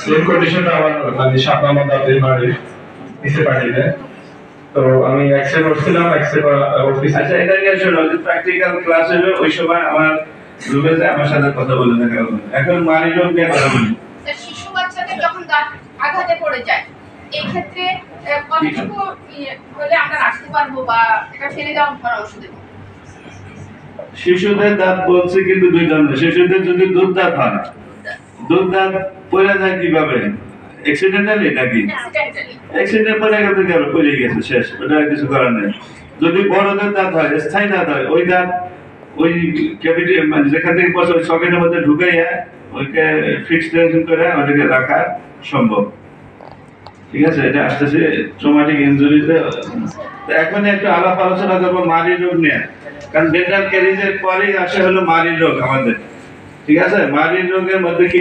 Same কন্ডিশনটা আমার মানে 7 নম্বর দাঁতের মারি নিচে পাঠিয়ে দেয়। তো আমি এক্সরে করছিলাম, এক্সরে অফিস। আচ্ছা, এটা নিয়ে শোনো, যে প্র্যাকটিক্যাল ক্লাস হলো ওই সময় আমার রুমে যায় আমার সাথে কথা বলে দেখা হলো। এখন মানি রোগ নিয়ে কথা বলি। শিশু বাচ্চাদের যখন দাঁত আঘাতে পড়ে যায় এই ক্ষেত্রে কতটুকু হলে আমরা রাখতে পারবো বা এটা ফেলে দেওয়ার পরামর্শ দেব? শিশুদের দাঁত বলছে কিন্তু দুই ধরনের। শিশুদের যদি দুধ দাঁত হয়, দুধ দাঁত পড়ে যায় কিভাবে? অ্যাক্সিডেন্টালি নাকি? অ্যাক্সিডেন্ট পড়ে গেছে, গেল পড়ে গেছে, শেষ, ওটা কিছু করার নেই। যদি বড়দের দাঁত হয়, স্থায়ী দাঁত হয়, ওই দাঁত ওই ক্যাভিটি মানে যেখান থেকে পড়ছে ওই সকেটের মধ্যে ঢুকাইয়া ওইকে ফিক্সড করে ওটাকে রাখা সম্ভব। ঠিক আছে, এটা আসতেছে ট্রমাটিক ইনজুরিতে। এখন একটু আলাপ আলোচনা করবো মারি রোগ নিয়ে, কারণ ডেন্টাল ক্যারিজের পরেই আসে হলো মারি রোগ আমাদের। ঠিক আছে, মারি রোগের মধ্যে কি